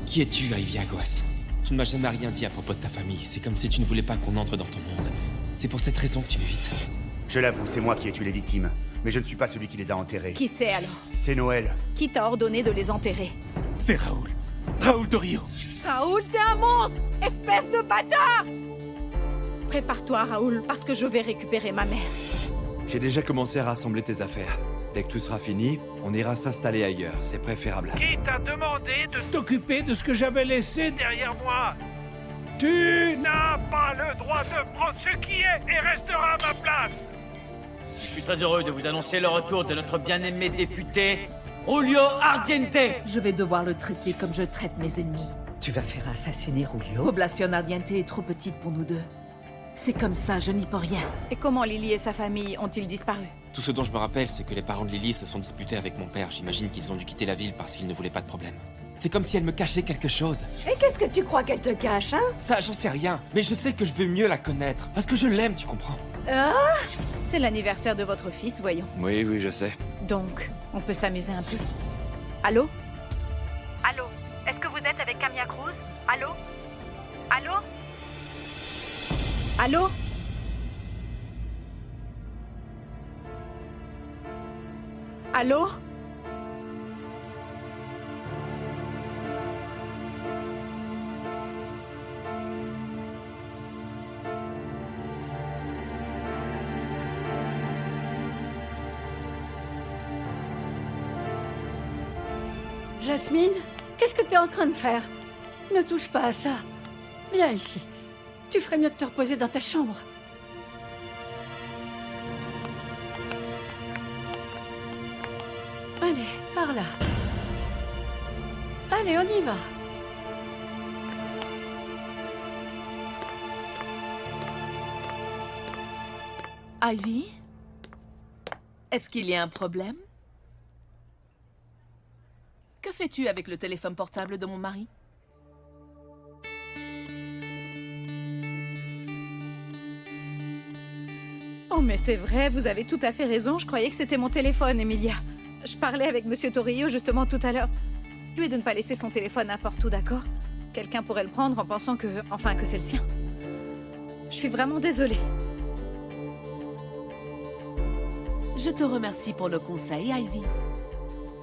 Qui es-tu, Ivy Aguas? Tu ne m'as jamais rien dit à propos de ta famille. C'est comme si tu ne voulais pas qu'on entre dans ton monde. C'est pour cette raison que tu m'évites. Je l'avoue, c'est moi qui ai tué les victimes. Mais je ne suis pas celui qui les a enterrées. Qui c'est alors? C'est Noël. Qui t'a ordonné de les enterrer? C'est Raoul. Raoul de Rio. Raoul, t'es un monstre! Espèce de bâtard! Prépare-toi, Raoul, parce que je vais récupérer ma mère. J'ai déjà commencé à rassembler tes affaires. Dès que tout sera fini, on ira s'installer ailleurs, c'est préférable. Qui t'a demandé de t'occuper de ce que j'avais laissé derrière moi? Tu n'as pas le droit de prendre ce qui est et restera à ma place. Je suis très heureux de vous annoncer le retour de notre bien-aimé député, Julio Ardiente. Je vais devoir le traiter comme je traite mes ennemis. Tu vas faire assassiner Julio? Poblacion Ardiente est trop petite pour nous deux. C'est comme ça, je n'y peux rien. Et comment Lily et sa famille ont-ils disparu? Tout ce dont je me rappelle, c'est que les parents de Lily se sont disputés avec mon père. J'imagine qu'ils ont dû quitter la ville parce qu'ils ne voulaient pas de problème. C'est comme si elle me cachait quelque chose. Et qu'est-ce que tu crois qu'elle te cache, hein? Ça, j'en sais rien. Mais je sais que je veux mieux la connaître. Parce que je l'aime, tu comprends? Ah? C'est l'anniversaire de votre fils, voyons. Oui, oui, je sais. Donc, on peut s'amuser un peu. Allô? Allô? Est-ce que vous êtes avec Camilla Cruz? Allô? Allô? Allô? Allô? Jasmine, qu'est-ce que t'es en train de faire? Ne touche pas à ça. Viens ici. Tu ferais mieux de te reposer dans ta chambre. Allez, par là. Allez, on y va. Ivy? Est-ce qu'il y a un problème? Que fais-tu avec le téléphone portable de mon mari? Oh, mais c'est vrai, vous avez tout à fait raison. Je croyais que c'était mon téléphone, Emilia. Je parlais avec Monsieur Torrio justement tout à l'heure. Lui de ne pas laisser son téléphone n'importe où, d'accord? Quelqu'un pourrait le prendre en pensant que... enfin, que c'est le sien. Je suis vraiment désolée. Je te remercie pour le conseil, Ivy.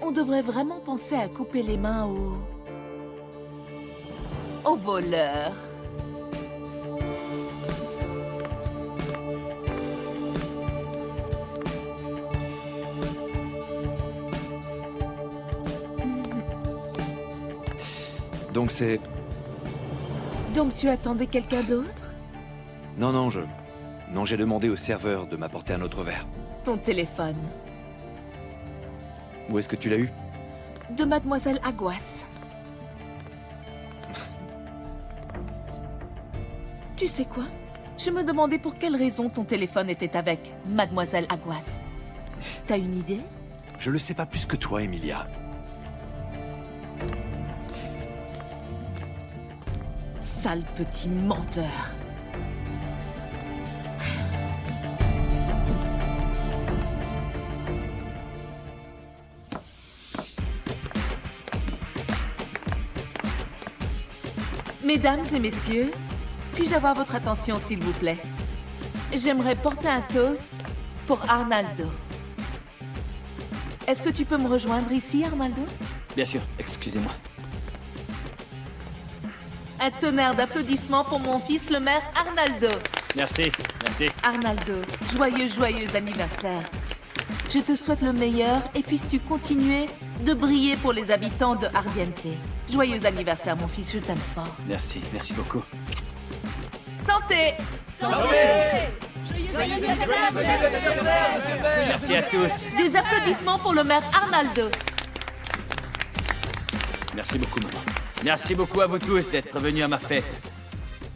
On devrait vraiment penser à couper les mains aux voleurs. Donc c'est... Donc tu attendais quelqu'un d'autre? Non, non, Non, j'ai demandé au serveur de m'apporter un autre verre. Ton téléphone. Où est-ce que tu l'as eu? De Mademoiselle Aguas. Tu sais quoi? Je me demandais pour quelle raison ton téléphone était avec Mademoiselle Aguas. T'as une idée? Je le sais pas plus que toi, Emilia. Sale petit menteur. Mesdames et messieurs, puis-je avoir votre attention, s'il vous plaît? J'aimerais porter un toast pour Arnaldo. Est-ce que tu peux me rejoindre ici, Arnaldo? Bien sûr, excusez-moi. Un tonnerre d'applaudissements pour mon fils, le maire Arnaldo. Merci, merci. Arnaldo, joyeux anniversaire. Je te souhaite le meilleur et puisses-tu continuer de briller pour les habitants de Ardiente. Joyeux anniversaire, mon fils, je t'aime fort. Merci, merci beaucoup. Santé! Merci à tous. Des applaudissements pour le maire Arnaldo. Merci beaucoup, maman. Merci beaucoup à vous tous d'être venus à ma fête.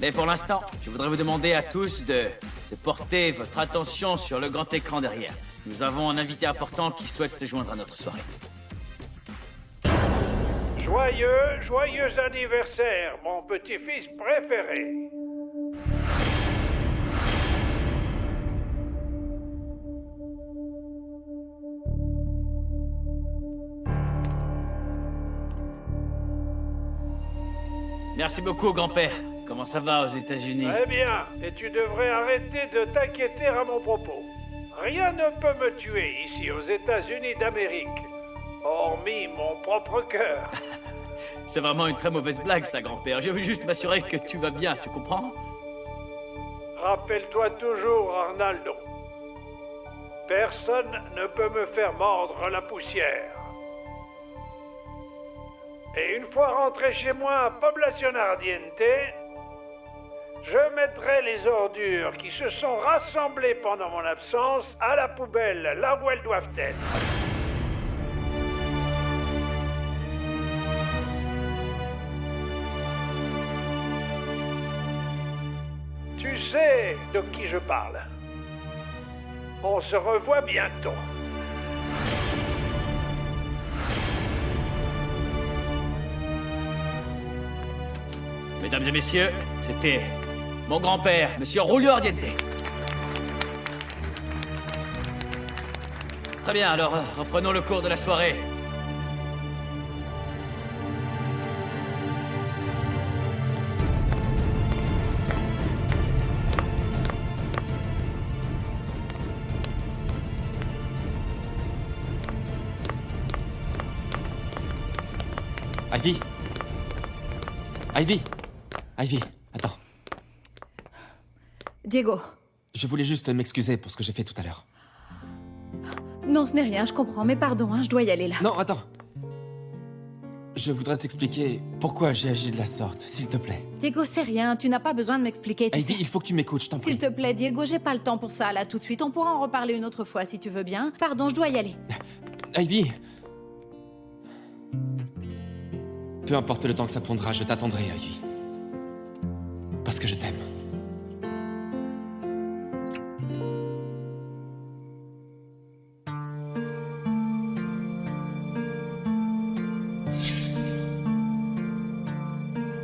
Mais pour l'instant, je voudrais vous demander à tous de porter votre attention sur le grand écran derrière. Nous avons un invité important qui souhaite se joindre à notre soirée. Joyeux anniversaire, mon petit-fils préféré. Merci beaucoup, grand-père. Comment ça va aux États-Unis? Très bien, et tu devrais arrêter de t'inquiéter à mon propos. Rien ne peut me tuer ici aux États-Unis d'Amérique, hormis mon propre cœur. C'est vraiment une très mauvaise blague, ça, grand-père. Je veux juste m'assurer que tu vas bien, tu comprends? Rappelle-toi toujours, Arnaldo. Personne ne peut me faire mordre la poussière. Et une fois rentré chez moi à Poblacion Ardiente, je mettrai les ordures qui se sont rassemblées pendant mon absence à la poubelle, là où elles doivent être. Tu sais de qui je parle. On se revoit bientôt. Mesdames et messieurs, c'était mon grand-père, Monsieur Julio Ardiente. Très bien, alors reprenons le cours de la soirée. Ivy. Ivy. Ivy, attends. Diego. Je voulais juste m'excuser pour ce que j'ai fait tout à l'heure. Non, ce n'est rien, je comprends, mais pardon, hein, je dois y aller là. Non, attends. Je voudrais t'expliquer pourquoi j'ai agi de la sorte, s'il te plaît. Diego, c'est rien, tu n'as pas besoin de m'expliquer, tu Ivy, sais. il faut que tu m'écoutes, je t'en prie. S'il te plaît, Diego, j'ai pas le temps pour ça, là, tout de suite. On pourra en reparler une autre fois, si tu veux bien. Pardon, je dois y aller. Ivy. Peu importe le temps que ça prendra, je t'attendrai, Ivy. Parce que je t'aime.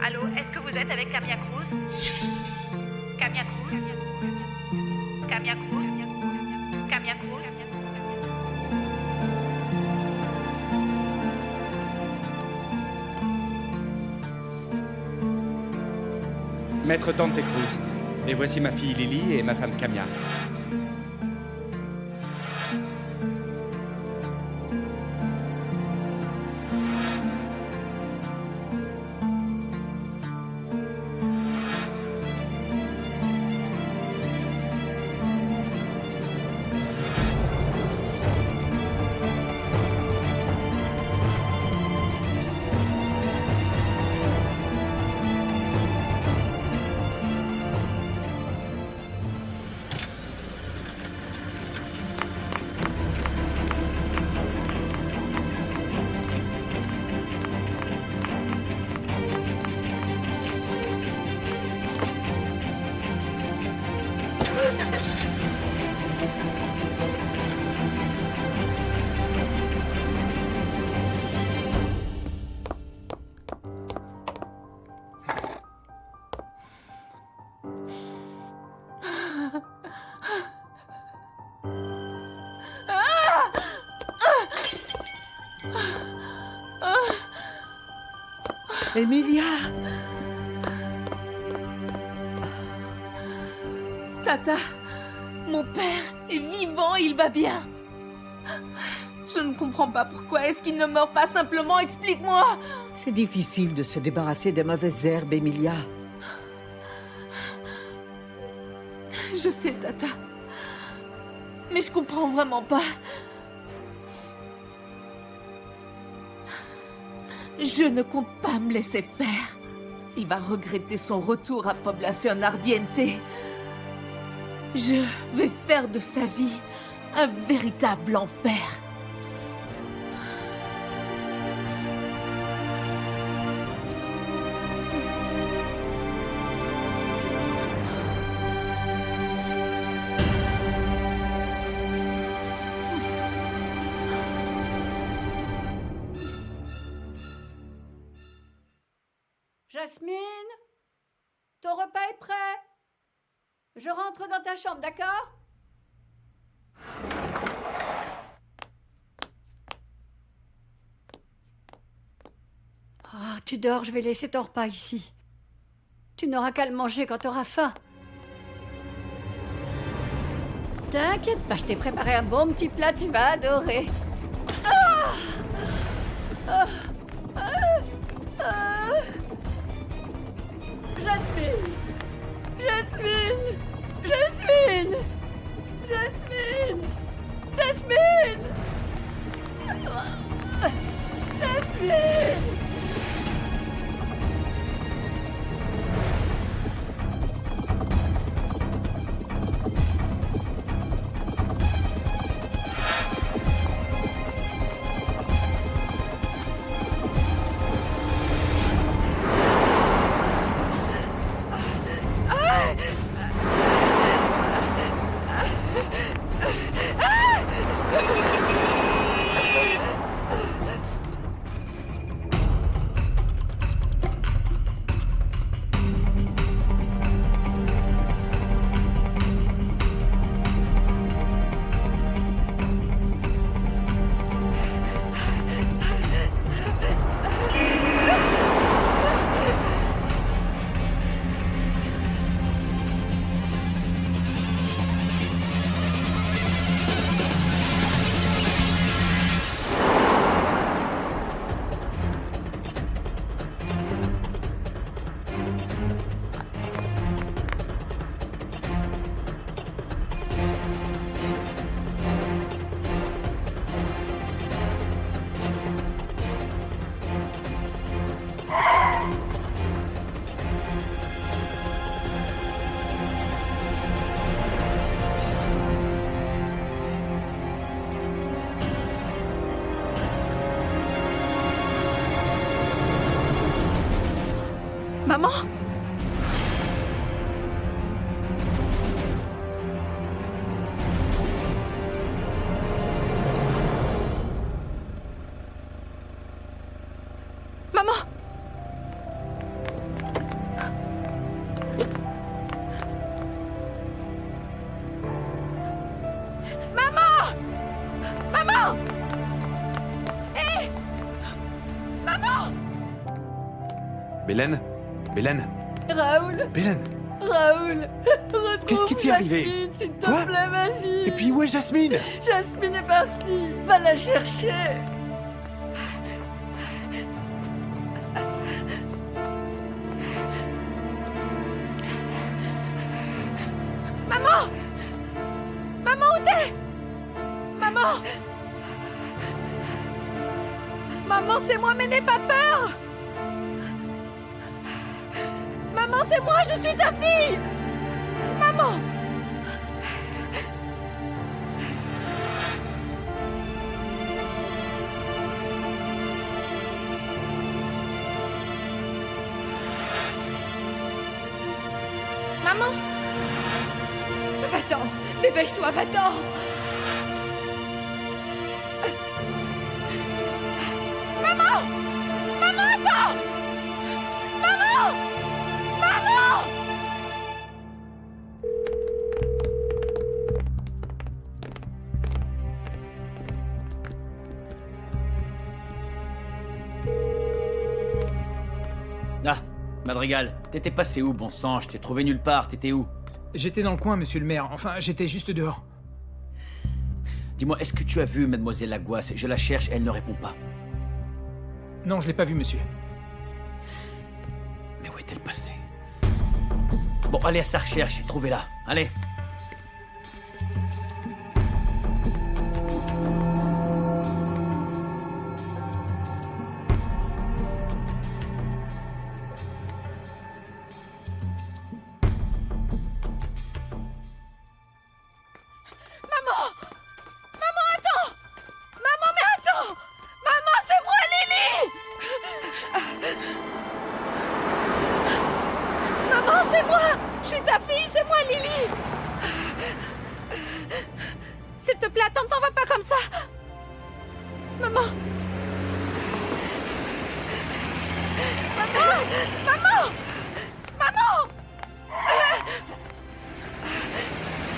Allô, est-ce que vous êtes avec Camilla Cruz? Camilla Cruz? Camilla Cruz? Camilla Cruz? Maître Dante Cruz. Et voici ma fille Lily et ma femme Camilla. Emilia! Tata, mon père est vivant et il va bien. Je ne comprends pas pourquoi est-ce qu'il ne meurt pas simplement, explique-moi. C'est difficile de se débarrasser des mauvaises herbes, Emilia. Je sais, Tata. Mais je comprends vraiment pas. Je ne compte pas me laisser faire. Il va regretter son retour à Poblacion Ardiente. Je vais faire de sa vie un véritable enfer. Jasmine, ton repas est prêt. Je rentre dans ta chambre, d'accord? Ah, tu dors, je vais laisser ton repas ici. Tu n'auras qu'à le manger quand t'auras faim. T'inquiète pas, je t'ai préparé un bon petit plat, tu vas adorer. Jasmine! Jasmine! Jasmine! Jasmine! Jasmine! Jasmine! Maman? Maman? Maman! Maman! Hé! Maman! Bélène? Bélène? Raoul! Bélène? Raoul! Retrouve Qu'est-ce qui t'est arrivé? Jasmine, s'il te Quoi? plaît, vas-y! Et puis où est Jasmine? Jasmine est partie! Va la chercher! Maman! Maman, où t'es? Maman! Maman, c'est moi, mais n'aie pas peur! Maman, c'est moi, je suis ta fille! Maman! Maman! Va-t'en! Dépêche-toi, va-t'en! Maman! Maman, attends! Maman! Maman! Ah, Madrigal, t'étais passé où, bon sang? Je t'ai trouvé nulle part, t'étais où? J'étais dans le coin, monsieur le maire. Enfin, j'étais juste dehors. Dis-moi, est-ce que tu as vu Mademoiselle Laguasse? Je la cherche, elle ne répond pas. Non, je l'ai pas vu, monsieur. Mais où est-elle passée? Bon, allez à sa recherche, trouvez-la. Allez. Maman! Maman, attends! Maman, mais attends! Maman, c'est moi, Lily! Maman, c'est moi! Je suis ta fille, c'est moi, Lily! S'il te plaît, attends, t'en vas pas comme ça! Maman! Maman! Maman! Maman!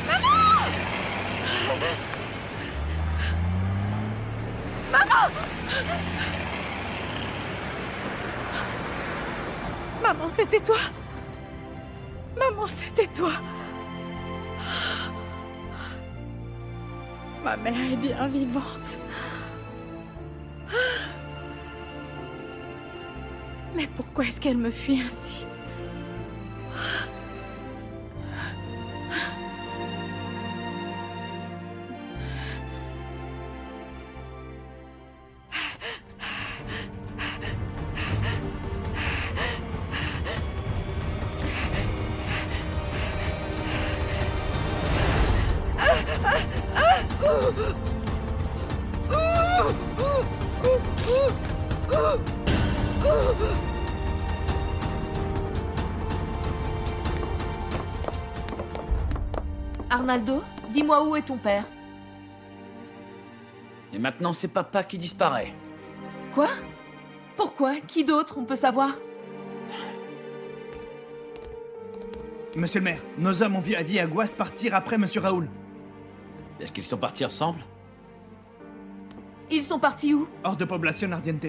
Maman! Maman! Maman, c'était toi? Maman, c'était toi. Ma mère est bien vivante. Mais pourquoi est-ce qu'elle me fuit ainsi? Arnaldo, dis-moi où est ton père? Et maintenant, c'est papa qui disparaît. Quoi? Pourquoi? Qui d'autre, on peut savoir? Monsieur le maire, nos hommes ont vu Avi et Aguas partir après Monsieur Raoul. Est-ce qu'ils sont partis ensemble? Ils sont partis où? Hors de Poblacion Ardiente.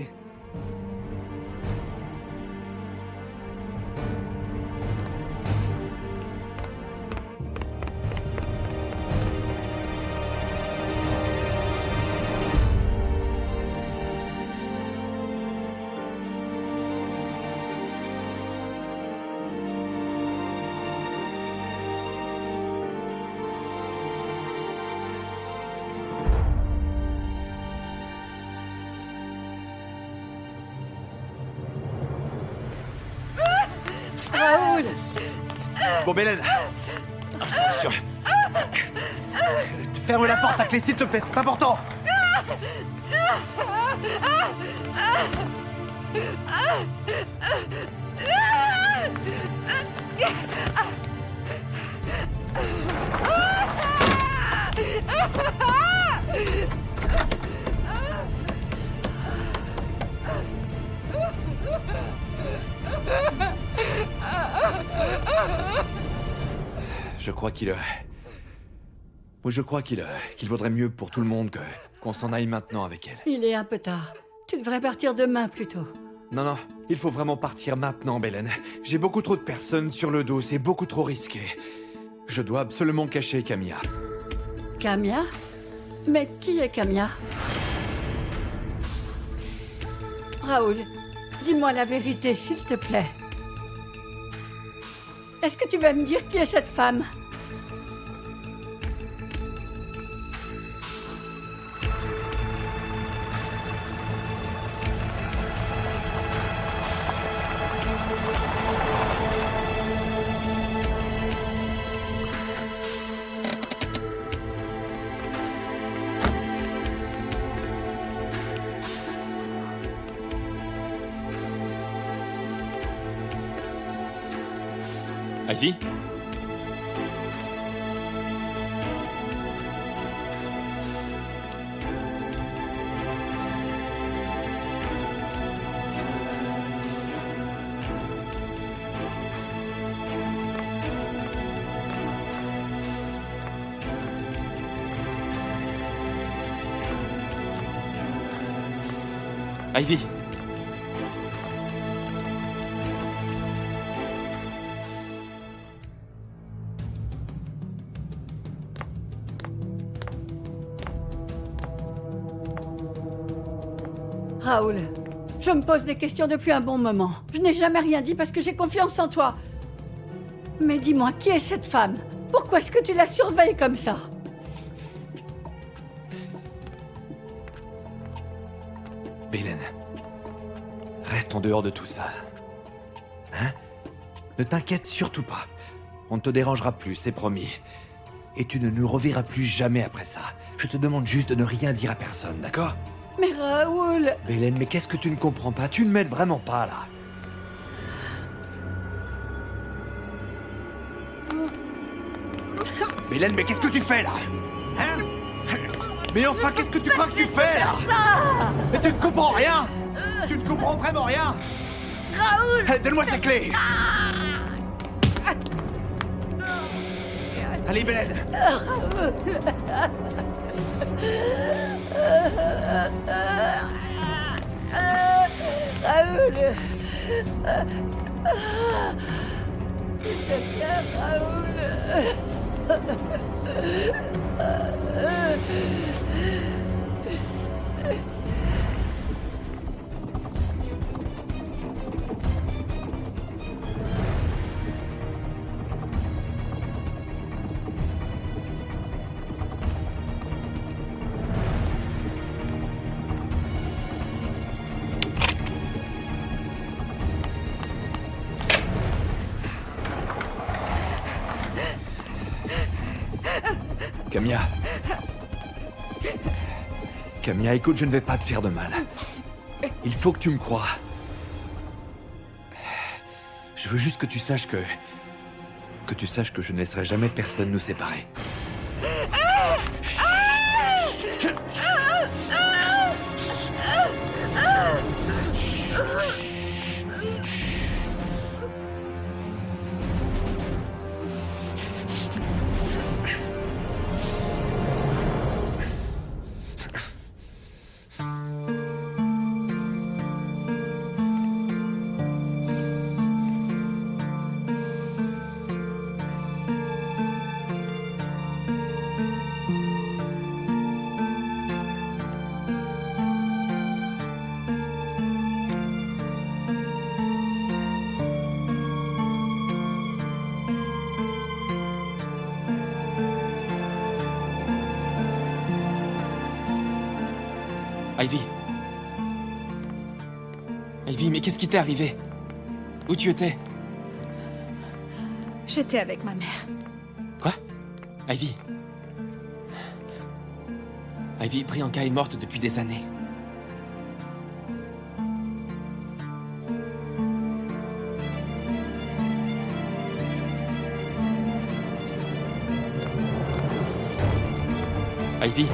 Raoul! Bon, Belen. Attention. Ferme la porte à clé, s'il te plaît, c'est important. Je crois qu'il... Moi, je crois qu'il vaudrait mieux pour tout le monde qu'on s'en aille maintenant avec elle. Il est un peu tard. Tu devrais partir demain plutôt. Non, il faut vraiment partir maintenant, Belen. J'ai beaucoup trop de personnes sur le dos, c'est beaucoup trop risqué. Je dois absolument cacher Camilla. Camilla? Mais qui est Camilla? Raoul, dis-moi la vérité, s'il te plaît. Est-ce que tu vas me dire qui est cette femme? Ivy? Ivy? Raoul, je me pose des questions depuis un bon moment. Je n'ai jamais rien dit parce que j'ai confiance en toi. Mais dis-moi, qui est cette femme? Pourquoi est-ce que tu la surveilles comme ça? Belen, reste en dehors de tout ça. Hein? Ne t'inquiète surtout pas. On ne te dérangera plus, c'est promis. Et tu ne nous reverras plus jamais après ça. Je te demande juste de ne rien dire à personne, d'accord? Mais Raoul... Belen, mais qu'est-ce que tu ne comprends pas? Tu ne m'aides vraiment pas, là. Belen, mais qu'est-ce que tu fais, là? Hein? Mais enfin, qu'est-ce que tu crois que tu fais, là? Mais tu ne comprends rien! Tu ne comprends vraiment rien! Raoul! Donne-moi ces clés! Allez, Belen! Raoul! S'il te plaît, Raoul. Camilla. Camilla, écoute, je ne vais pas te faire de mal. Il faut que tu me crois. Je veux juste que tu saches que... Que tu saches que je ne laisserai jamais personne nous séparer. Ivy. Ivy, mais qu'est-ce qui t'est arrivé? Où tu étais? J'étais avec ma mère. Quoi? Ivy. Ivy, Priyanka est morte depuis des années. Ivy.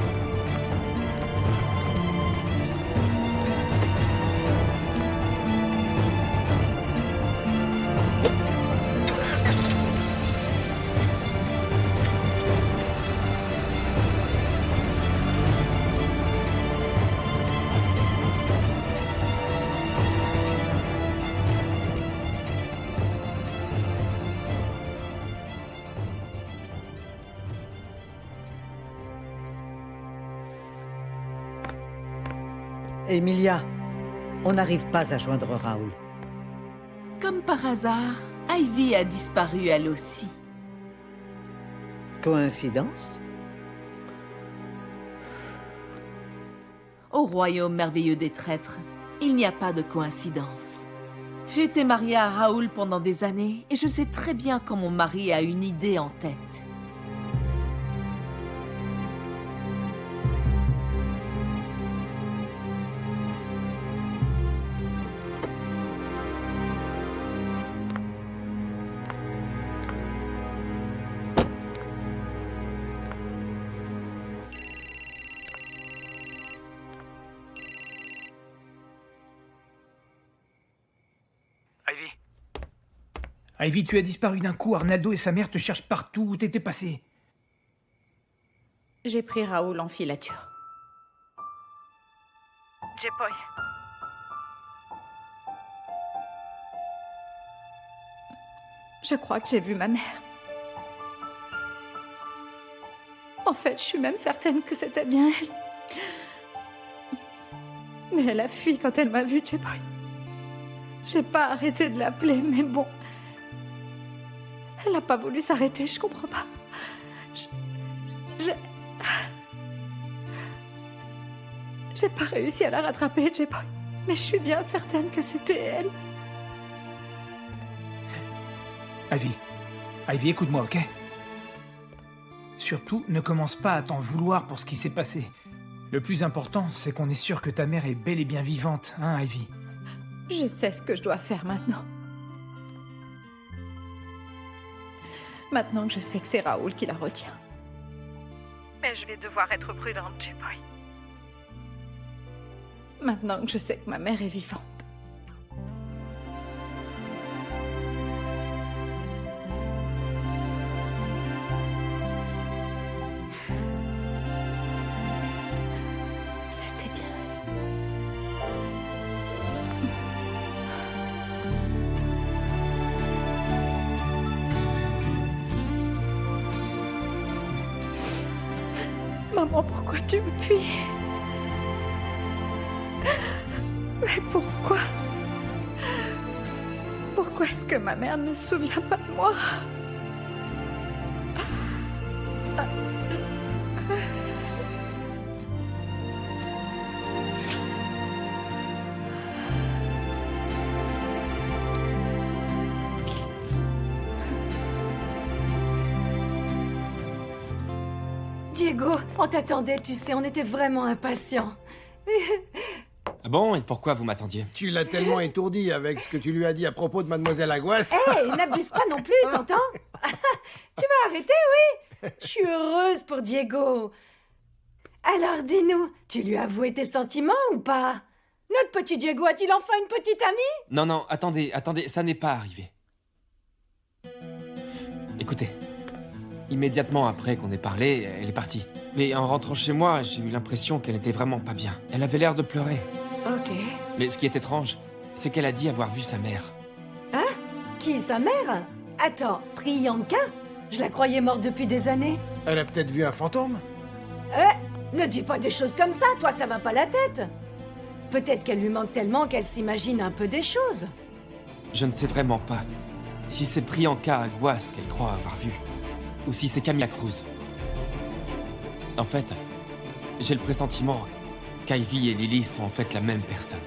Emilia, on n'arrive pas à joindre Raoul. Comme par hasard, Ivy a disparu elle aussi. Coïncidence? Au royaume merveilleux des traîtres, il n'y a pas de coïncidence. J'ai été mariée à Raoul pendant des années et je sais très bien quand mon mari a une idée en tête. Ivy, tu as disparu d'un coup. Arnaldo et sa mère te cherchent partout. Où t'étais passé? J'ai pris Raoul en filature. J-Boy. Je crois que j'ai vu ma mère. En fait, je suis même certaine que c'était bien elle. Mais elle a fui quand elle m'a vue, J-Boy. J'ai pas arrêté de l'appeler, mais bon... Elle n'a pas voulu s'arrêter, je comprends pas. J'ai pas réussi à la rattraper, J-Boy. Mais je suis bien certaine que c'était elle. Ivy, écoute-moi, ok? Surtout, ne commence pas à t'en vouloir pour ce qui s'est passé. Le plus important, c'est qu'on est sûr que ta mère est bel et bien vivante, hein, Ivy? Je sais ce que je dois faire maintenant. Maintenant que je sais que c'est Raoul qui la retient. Mais je vais devoir être prudente, J-Boy. Maintenant que je sais que ma mère est vivante. C'était bien. Maman, pourquoi tu me fuis? Mais pourquoi? Pourquoi est-ce que ma mère ne se souvient pas de moi? Diego, on t'attendait, tu sais, on était vraiment impatients. Ah bon, et pourquoi vous m'attendiez? Tu l'as tellement étourdi avec ce que tu lui as dit à propos de Mademoiselle Aguas. Hé, n'abuse pas non plus, t'entends? Tu m'as arrêté, oui? Je suis heureuse pour Diego. Alors dis-nous, tu lui as avoué tes sentiments ou pas? Notre petit Diego a-t-il enfin une petite amie? Non, attendez, ça n'est pas arrivé. Écoutez, immédiatement après qu'on ait parlé, elle est partie. Mais en rentrant chez moi, j'ai eu l'impression qu'elle n'était vraiment pas bien. Elle avait l'air de pleurer. Ok. Mais ce qui est étrange, c'est qu'elle a dit avoir vu sa mère. Hein? Qui, sa mère? Attends, Priyanka? Je la croyais morte depuis des années. Elle a peut-être vu un fantôme. Ne dis pas des choses comme ça, toi ça va pas la tête. Peut-être qu'elle lui manque tellement qu'elle s'imagine un peu des choses. Je ne sais vraiment pas si c'est Priyanka Aguas qu'elle croit avoir vu, ou si c'est Camilla Cruz. En fait, j'ai le pressentiment qu'Ivy et Lily sont en fait la même personne.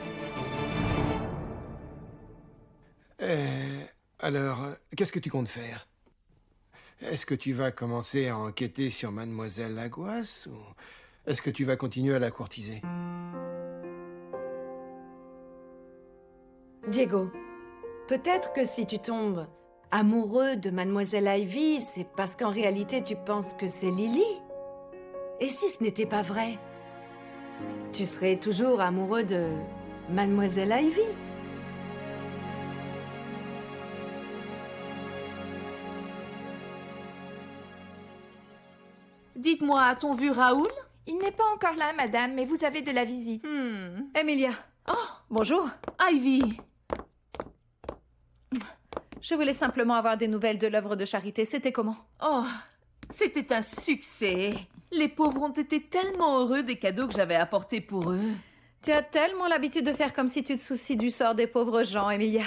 Alors, qu'est-ce que tu comptes faire? Est-ce que tu vas commencer à enquêter sur Mademoiselle Aguas, ou est-ce que tu vas continuer à la courtiser? Diego, peut-être que si tu tombes amoureux de Mademoiselle Ivy, c'est parce qu'en réalité tu penses que c'est Lily. Et si ce n'était pas vrai? Tu serais toujours amoureux de Mademoiselle Ivy. Dites-moi, a-t-on vu Raoul? Il n'est pas encore là, madame, mais vous avez de la visite. Emilia. Oh, bonjour. Ivy. Je voulais simplement avoir des nouvelles de l'œuvre de charité. C'était comment? Oh, c'était un succès. Les pauvres ont été tellement heureux des cadeaux que j'avais apportés pour eux. Tu as tellement l'habitude de faire comme si tu te soucies du sort des pauvres gens, Emilia.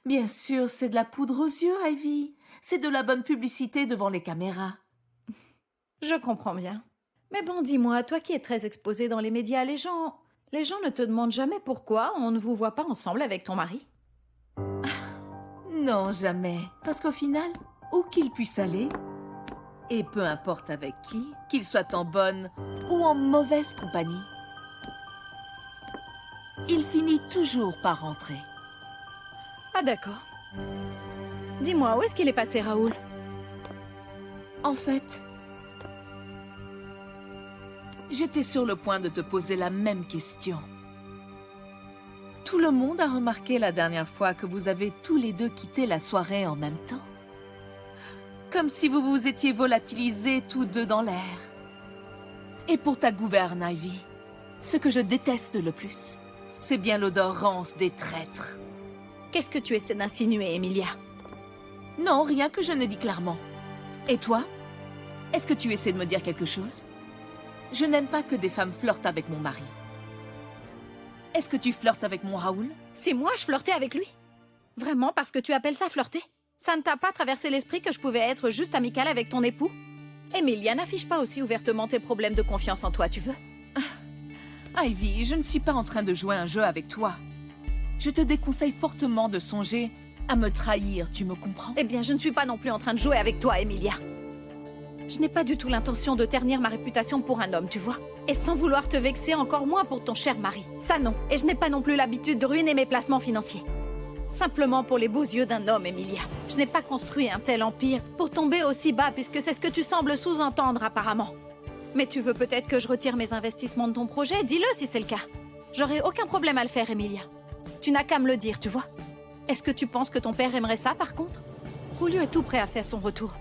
Bien sûr, c'est de la poudre aux yeux, Ivy. C'est de la bonne publicité devant les caméras. Je comprends bien. Mais bon, dis-moi, toi qui es très exposée dans les médias, les gens ne te demandent jamais pourquoi on ne vous voit pas ensemble avec ton mari? Non, jamais. Parce qu'au final, où qu'il puisse aller, et peu importe avec qui, qu'il soit en bonne ou en mauvaise compagnie, il finit toujours par rentrer. Ah d'accord. Dis-moi, où est-ce qu'il est passé, Raoul? En fait, j'étais sur le point de te poser la même question. Tout le monde a remarqué la dernière fois que vous avez tous les deux quitté la soirée en même temps. Comme si vous vous étiez volatilisés tous deux dans l'air. Et pour ta gouverne, Ivy, ce que je déteste le plus, c'est bien l'odeur rance des traîtres. Qu'est-ce que tu essaies d'insinuer, Emilia? Non, rien que je ne dis clairement. Et toi? Est-ce que tu essaies de me dire quelque chose? Je n'aime pas que des femmes flirtent avec mon mari. Est-ce que tu flirtes avec mon Raoul? Si moi je flirtais avec lui? Vraiment, parce que tu appelles ça flirter? Ça ne t'a pas traversé l'esprit que je pouvais être juste amicale avec ton époux? Emilia, n'affiche pas aussi ouvertement tes problèmes de confiance en toi, tu veux? Ivy, je ne suis pas en train de jouer un jeu avec toi. Je te déconseille fortement de songer à me trahir, tu me comprends? Eh bien, je ne suis pas non plus en train de jouer avec toi, Emilia. Je n'ai pas du tout l'intention de ternir ma réputation pour un homme, tu vois. Et sans vouloir te vexer, encore moins pour ton cher mari. Ça non. Et je n'ai pas non plus l'habitude de ruiner mes placements financiers. Simplement pour les beaux yeux d'un homme, Emilia. Je n'ai pas construit un tel empire pour tomber aussi bas, puisque c'est ce que tu sembles sous-entendre apparemment. Mais tu veux peut-être que je retire mes investissements de ton projet? Dis-le si c'est le cas. J'aurai aucun problème à le faire, Emilia. Tu n'as qu'à me le dire, tu vois. Est-ce que tu penses que ton père aimerait ça, par contre? Julio est tout prêt à faire son retour.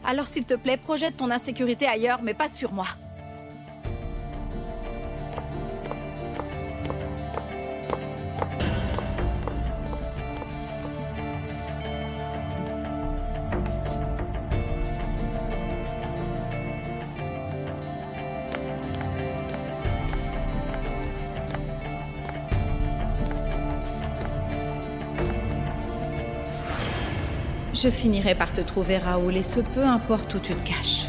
Alors s'il te plaît, projette ton insécurité ailleurs, mais pas sur moi. Je finirai par te trouver, Raoul, et ce peu importe où tu te caches.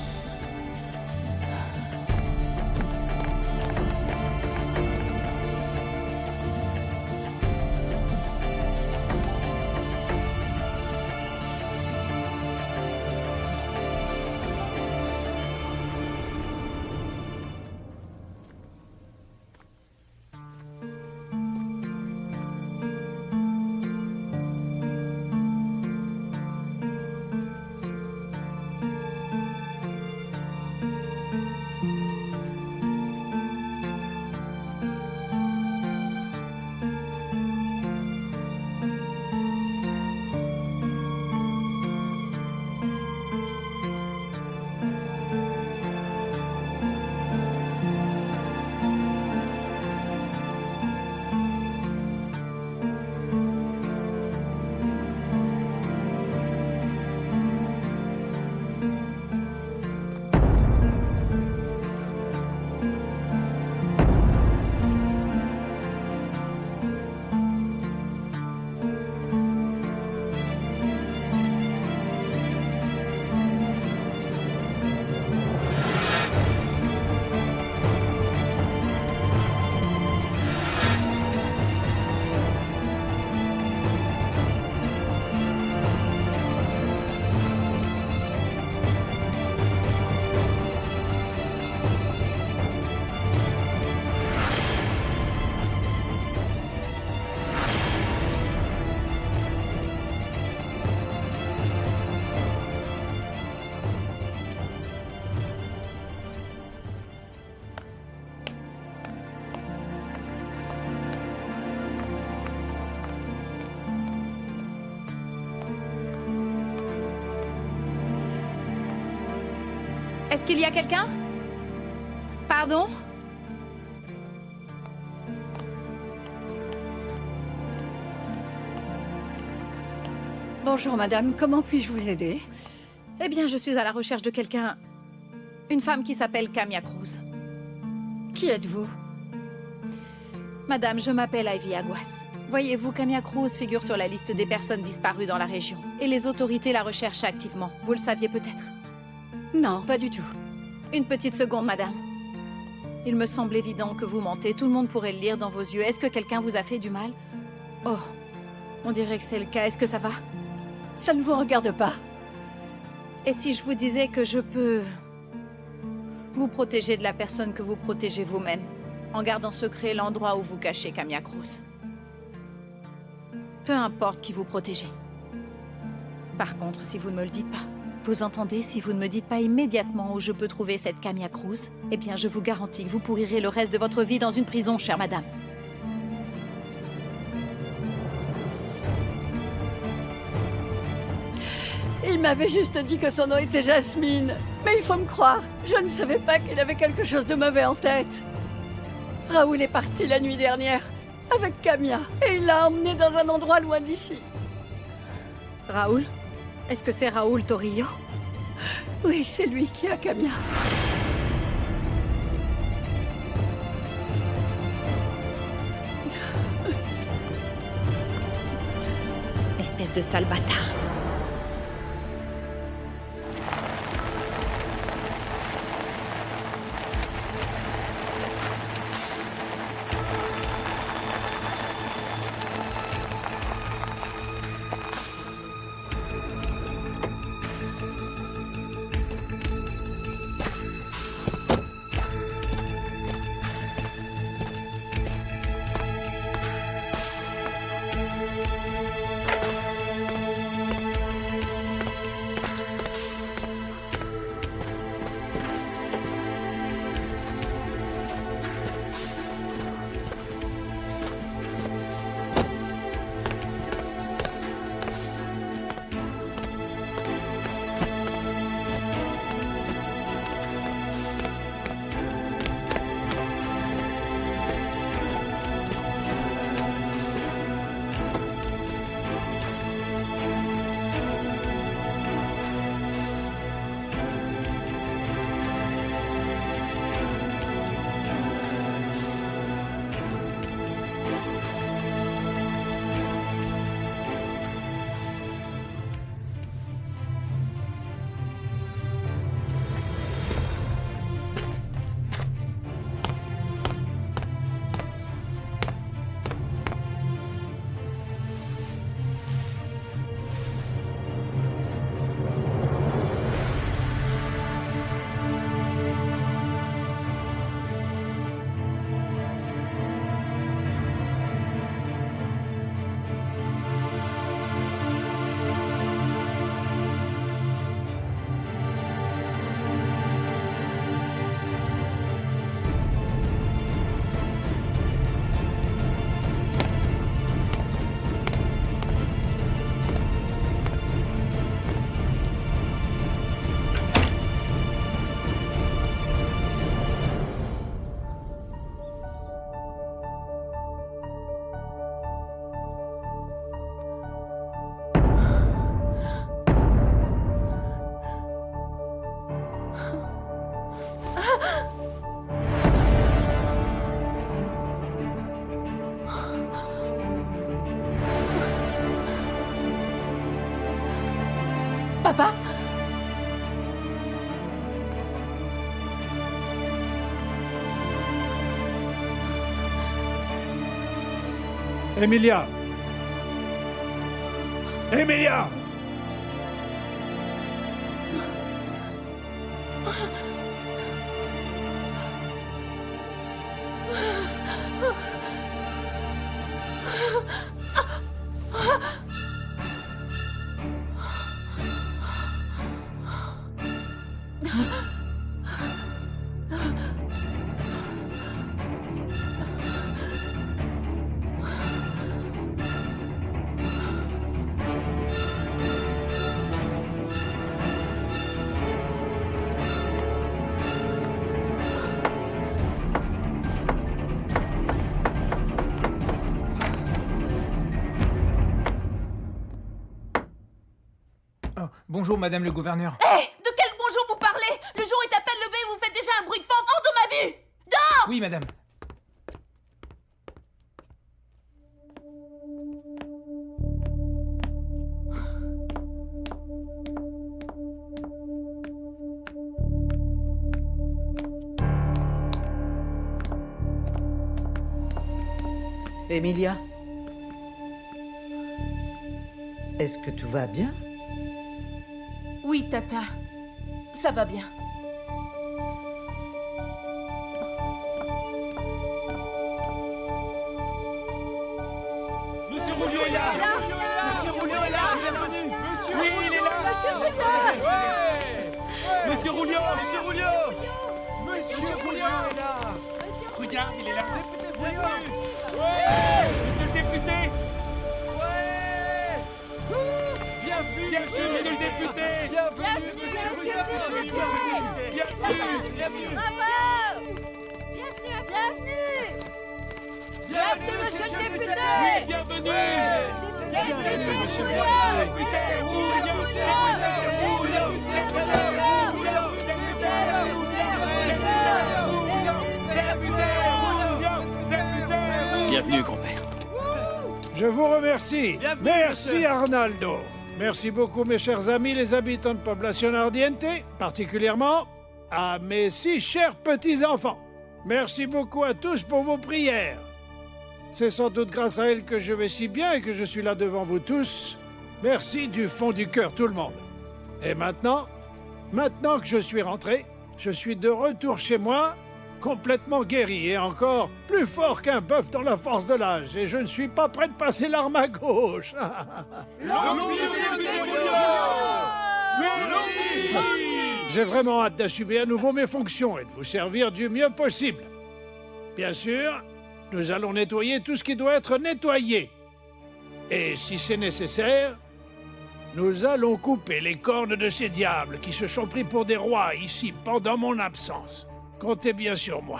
Est-ce qu'il y a quelqu'un? Pardon? Bonjour madame, comment puis-je vous aider? Eh bien, je suis à la recherche de quelqu'un... Une femme qui s'appelle Kamia Cruz. Qui êtes-vous? Madame, je m'appelle Ivy Aguas. Voyez-vous, Kamia Cruz figure sur la liste des personnes disparues dans la région. Et les autorités la recherchent activement. Vous le saviez peut-être? Non, pas du tout. Une petite seconde, madame. Il me semble évident que vous mentez. Tout le monde pourrait le lire dans vos yeux. Est-ce que quelqu'un vous a fait du mal? Oh, on dirait que c'est le cas. Est-ce que ça va? Ça ne vous regarde pas. Et si je vous disais que je peux... vous protéger de la personne que vous protégez vous-même, en gardant secret l'endroit où vous cachez Kamia Cruz? Peu importe qui vous protégez. Par contre, si vous ne me le dites pas, vous entendez, si vous ne me dites pas immédiatement où je peux trouver cette Kamia Cruz, eh bien je vous garantis que vous pourrirez le reste de votre vie dans une prison, chère madame. Il m'avait juste dit que son nom était Jasmine. Mais il faut me croire, je ne savais pas qu'il avait quelque chose de mauvais en tête. Raoul est parti la nuit dernière avec Kamia et il l'a emmenée dans un endroit loin d'ici. Raoul? Est-ce que c'est Raoul Torillo? Oui, c'est lui qui a Kamia. Espèce de sale bâtard. Papa? Emilia! Emilia! Bonjour, madame le gouverneur. Hé! De quel bonjour vous parlez? Le jour est à peine levé et vous faites déjà un bruit de fanfare de ma vue! Dors! Oui, madame. Emilia? Est-ce que tout va bien? Oui, Tata. Ça va bien. Monsieur Roulier est là! Monsieur Roulier est là! Oui, il est là! Monsieur Roulier! Monsieur Roulier! Monsieur Roulier est là! Regarde, il est là! Bienvenue! Monsieur le député! Bienvenue, monsieur le député! Bienvenue, monsieur le député! Bienvenue! Bienvenue, monsieur le député! Bienvenue! Bienvenue, monsieur le député! Bienvenue, grand-père. Je vous remercie. Bienvenue, Merci, monsieur. Arnaldo. Merci beaucoup, mes chers amis, les habitants de Poblacion Ardiente, particulièrement à mes 6 chers petits-enfants. Merci beaucoup à tous pour vos prières. C'est sans doute grâce à elles que je vais si bien et que je suis là devant vous tous. Merci du fond du cœur, tout le monde. Et maintenant que je suis rentré, je suis de retour chez moi, complètement guéri et encore plus fort qu'un bœuf dans la force de l'âge. Et je ne suis pas prêt de passer l'arme à gauche. J'ai vraiment hâte d'assumer à nouveau mes fonctions et de vous servir du mieux possible. Bien sûr, nous allons nettoyer tout ce qui doit être nettoyé. Et si c'est nécessaire, nous allons couper les cornes de ces diables qui se sont pris pour des rois ici pendant mon absence. Comptez bien sur moi.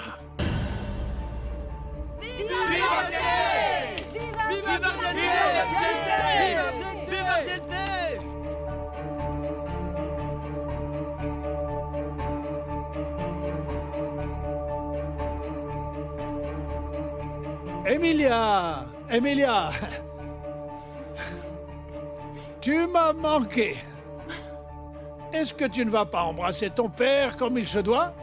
Emilia, tu m'as manqué. Est-ce que tu ne vas pas embrasser ton père comme il se doit?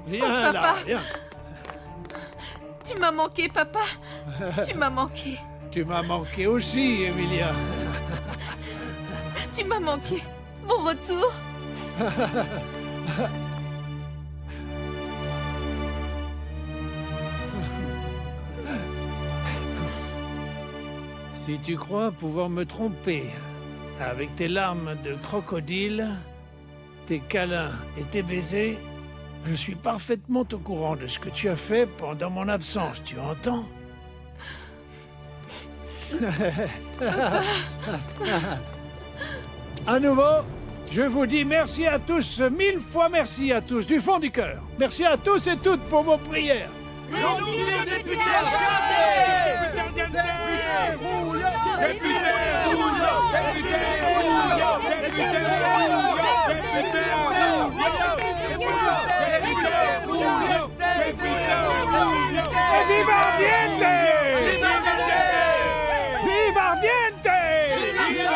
Viens Oh, là, papa. viens. Tu m'as manqué, papa. Tu m'as manqué. Tu m'as manqué aussi, Emilia. Tu m'as manqué. Bon retour. Si tu crois pouvoir me tromper avec tes larmes de crocodile, tes câlins et tes baisers, je suis parfaitement au courant de ce que tu as fait pendant mon absence, tu entends? À nouveau, je vous dis merci à tous, 1000 fois merci à tous, du fond du cœur. Merci à tous et toutes pour vos prières. Viva Ardiente! Viva Ardiente!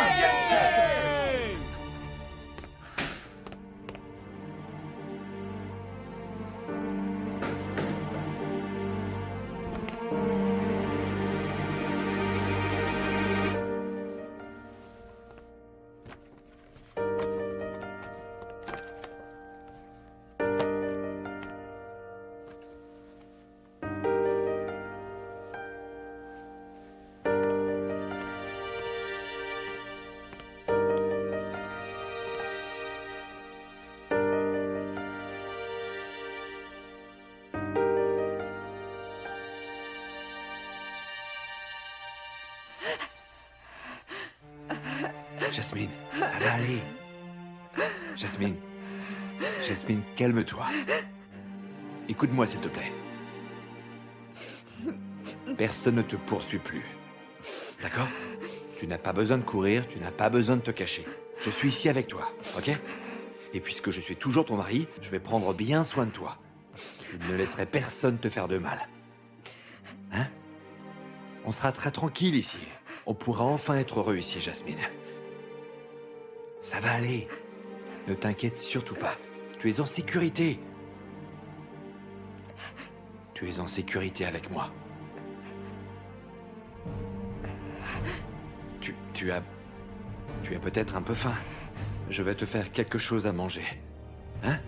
Jasmine, ça va aller. Jasmine, calme-toi. Écoute-moi, s'il te plaît. Personne ne te poursuit plus. D'accord? Tu n'as pas besoin de courir, tu n'as pas besoin de te cacher. Je suis ici avec toi, ok? Et puisque je suis toujours ton mari, je vais prendre bien soin de toi. Je ne laisserai personne te faire de mal. Hein? On sera très tranquille ici. On pourra enfin être heureux ici, Jasmine. Ça va aller. Ne t'inquiète surtout pas. Tu es en sécurité. Tu es en sécurité avec moi. Tu as peut-être un peu faim. Je vais te faire quelque chose à manger. Hein?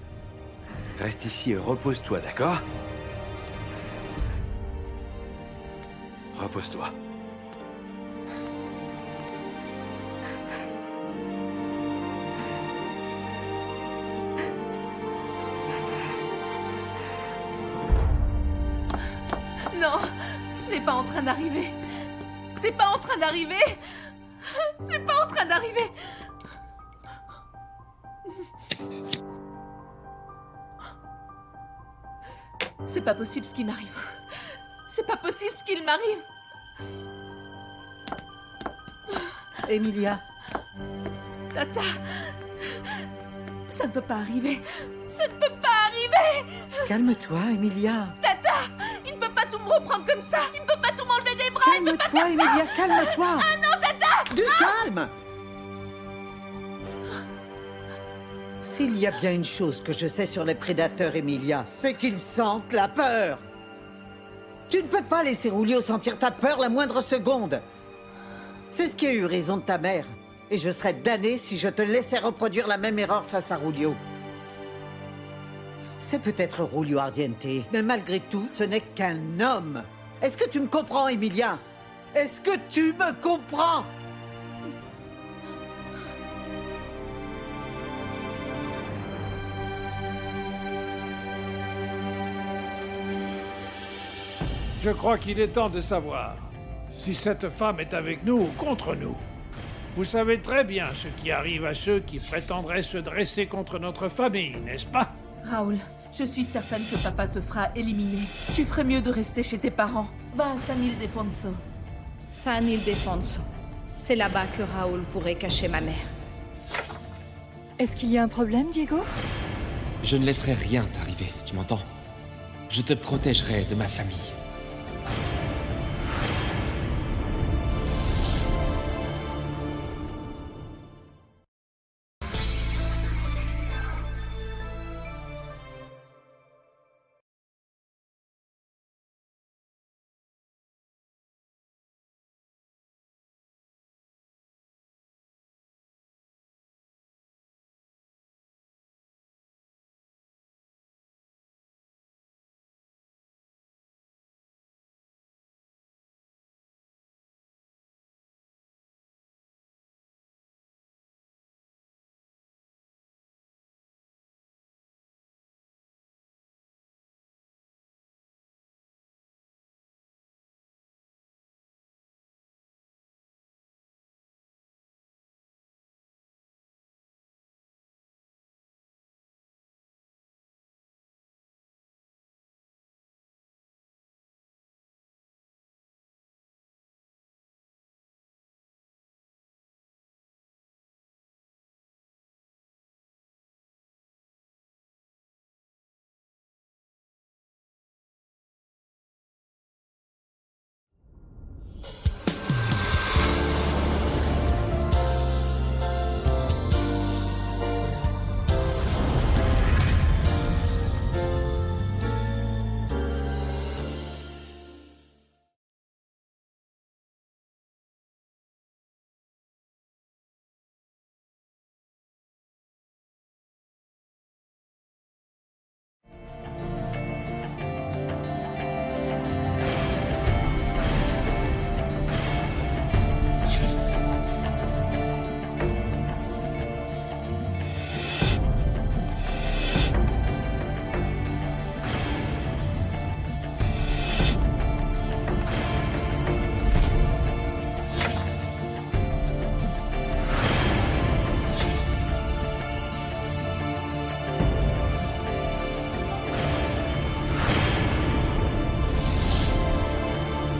Reste ici et repose-toi, d'accord? Repose-toi. Non, ce n'est pas en train d'arriver. C'est pas en train d'arriver. C'est pas en train d'arriver. C'est pas possible ce qui m'arrive. C'est pas possible ce qu'il m'arrive. Emilia. Tata. Ça ne peut pas arriver. Ça ne peut pas arriver. Calme-toi, Emilia. Tata, il ne peut pas tout me reprendre comme ça. Il ne peut pas tout m'enlever des bras. Calme-toi, Emilia, calme-toi. Ah non, Tata. Du calme. S'il y a bien une chose que je sais sur les prédateurs, Emilia, c'est qu'ils sentent la peur. Tu ne peux pas laisser Rulio sentir ta peur la moindre seconde. C'est ce qui a eu raison de ta mère. Et je serais damnée si je te laissais reproduire la même erreur face à Rulio. C'est peut-être Rulio Ardiente, mais malgré tout, ce n'est qu'un homme. Est-ce que tu me comprends, Emilia? Est-ce que tu me comprends? Je crois qu'il est temps de savoir si cette femme est avec nous ou contre nous. Vous savez très bien ce qui arrive à ceux qui prétendraient se dresser contre notre famille, n'est-ce pas? Raoul, je suis certaine que papa te fera éliminer. Tu ferais mieux de rester chez tes parents. Va à San Ildefonso. San Ildefonso. C'est là-bas que Raoul pourrait cacher ma mère. Est-ce qu'il y a un problème, Diego? Je ne laisserai rien t'arriver, tu m'entends? Je te protégerai de ma famille.